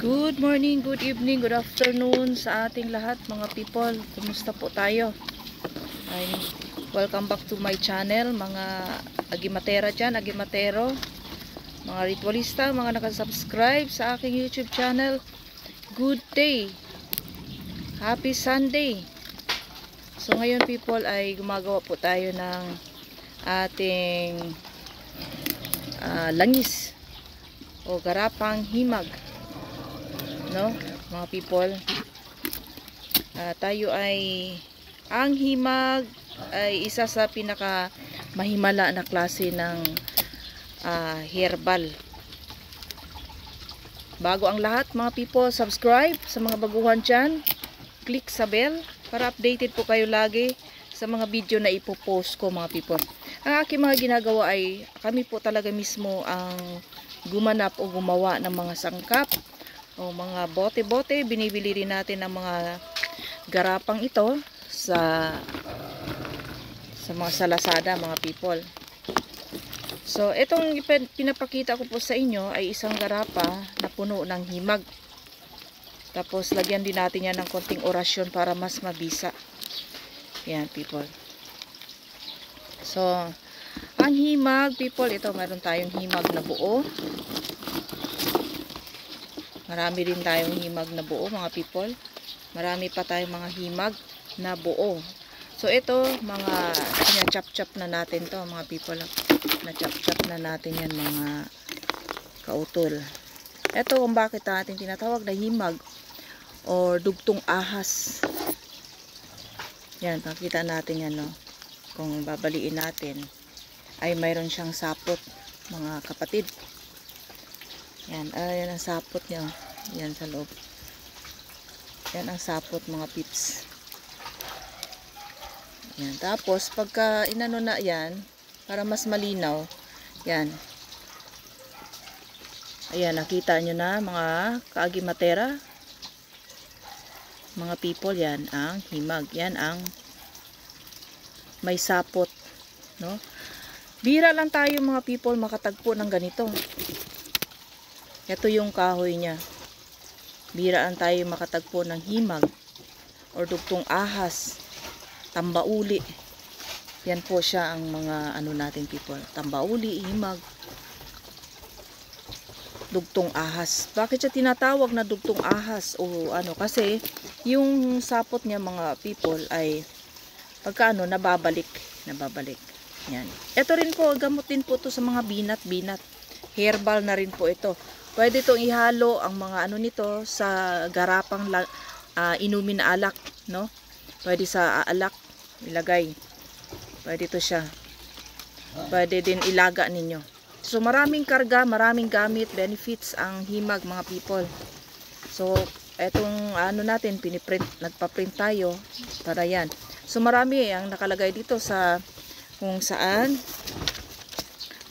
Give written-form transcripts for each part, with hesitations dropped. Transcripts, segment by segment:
Good morning, good evening, good afternoon sa ating lahat mga people. Kumusta po tayo? Welcome back to my channel mga agimatera dyan, agimatero, mga ritualista, mga nakasubscribe sa aking YouTube channel. Good day, happy Sunday. So ngayon people ay gumagawa po tayo ng ating langis o garapang himag, no mga people. Tayo ay ang himag ay isa sa pinaka mahimala na klase ng herbal. Bago ang lahat mga people, subscribe sa mga baguhan dyan, click sa bell para updated po kayo lagi sa mga video na ipopost ko mga people. Ang aking mga ginagawa ay kami po talaga mismo ang gumanap o gumawa ng mga sangkap o mga bote-bote. Binibili rin natin ang mga garapang ito sa mga salasada mga people. So itong pinapakita ko po sa inyo ay isang garapa na puno ng himag. Tapos lagyan din natin yan ng konting orasyon para mas mabisa. Yan people. So ang himag people, ito meron tayong himag na buo. Marami rin tayong himag na buo mga people. Marami pa tayong mga himag na buo. So ito mga chop-chop na natin to mga people. Na-chop-chop na natin yan mga kautol. Ito kung bakit natin tinatawag na himag or dugtong ahas. Yan, pakita natin yan, no. Kung babaliin natin ay mayroon siyang sapot mga kapatid. Yan, ayan ang sapot niya. Yan sa loob. Yan ang sapot mga pips. Yan, tapos pagka inano na yan, para mas malinaw, yan. Ayan, nakita nyo na mga kaagimatera. Mga people, yan ang himag. Yan ang may sapot, no? Bira lang tayo mga people makatagpo ng ganito. Ito yung kahoy niya. Biraan tayo makatagpo ng himag or dugtong ahas, tambauli. Yan po siya ang mga ano natin people. Tambauli, himag, dugtong ahas. Bakit siya tinatawag na dugtong ahas o ano? Kasi yung sapot niya mga people ay pagka ano, nababalik. Yan. Ito rin po, gamot din po to sa mga binat-binat. Herbal na rin po ito. Pwede itong ihalo ang mga ano nito sa garapang inumin na alak, no? Pwede sa alak ilagay. Pwede ito siya. Pwede din ilaga ninyo. So maraming karga, maraming gamit, benefits ang himag mga people. So etong ano natin, piniprint, nagpa-print tayo para yan. So marami ang nakalagay dito sa kung saan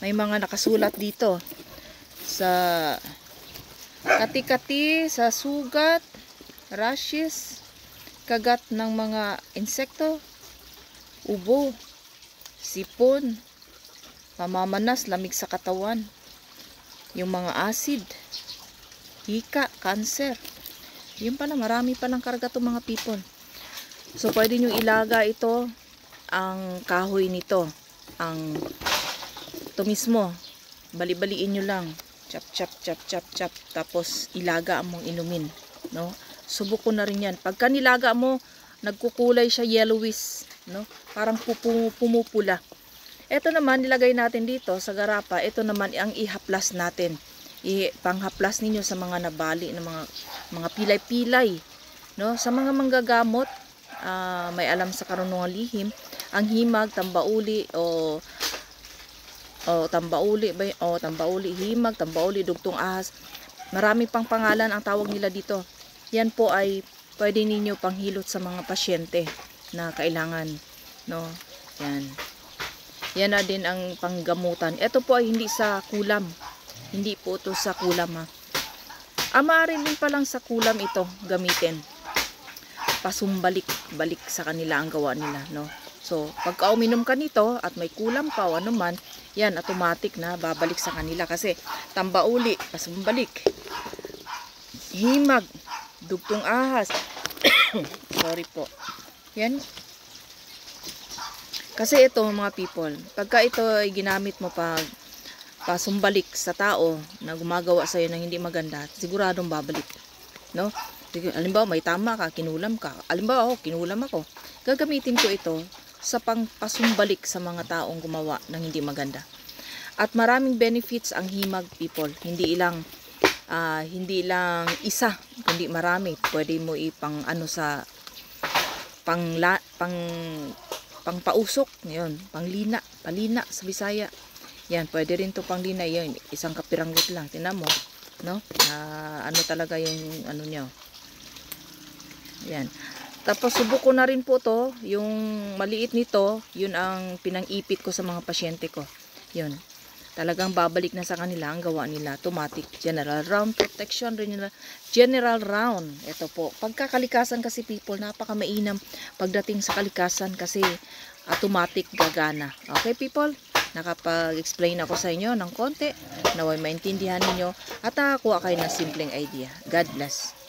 may mga nakasulat dito sa kati-kati, sa sugat, rashes, kagat ng mga insekto, ubo, sipon, pamamanas, lamig sa katawan, yung mga acid, hika, cancer. Yun pala, marami palang karga to mga people. So pwede nyo ilaga ito, ang kahoy nito, ang ito mismo, bali-baliin nyo lang, chop, tapos ilaga mong inumin, no? Subok ko na rin yan. Pagka nilaga mo, nagkukulay siya yellowish, no? Parang pumupula. Ito naman, nilagay natin dito sa garapa, ito naman ang ihaplas natin. Panghaplas ninyo sa mga nabali, ng mga pilay-pilay, no? Sa mga manggagamot, may alam sa karunungan lihim, ang himag, tambauli tambauli, himag, tambauli, dugtong ahas. Marami pang pangalan ang tawag nila dito. Yan po ay pwede ninyo panghilot sa mga pasyente na kailangan, no? Yan. Yan na din ang panggamutan. Ito po ay hindi sa kulam. Hindi po ito sa kulam, ha. Maaari din palang sa kulam ito gamitin. Balik sa kanila ang gawa nila, no? So, pagka uminom ka nito at may kulam pa o ano man, yan, automatic na babalik sa kanila kasi tambauli, pasumbalik. himag, dugtong ahas. Sorry po. Yan. Kasi ito mga people, pagka ito ay ginamit mo pag pasumbalik sa tao na gumagawa sa'yo ng hindi maganda, siguradong babalik. No? Halimbawa, may tama ka, kinulam ka. Halimbawa, ako, kinulam ako. Gagamitin ko ito sa pangpasumbalik sa mga taong gumawa ng hindi maganda. At maraming benefits ang himag, people. Hindi lang isa, kundi marami. Pwede mo ipang ano sa pangpausok, yun, palina sa Bisaya. Yan, pwede rin to panglina, yun, isang kapiranggot lang, tinan mo, no? Ano talaga yung ano nyo. Yan. Tapos subok ko na rin po to, yung maliit nito, yun ang pinang-ipit ko sa mga pasyente ko. Yun. Talagang babalik na sa kanila ang gawa nila. Automatic General Round Protection, General Round. Ito po. Pagkakalikasan kasi people, napaka-mainam pagdating sa kalikasan kasi automatic gagana. Okay people? Nakapag-explain ako sa inyo ng konti. Naway maintindihan ninyo at nakakuha kayo ng simpleng idea. God bless.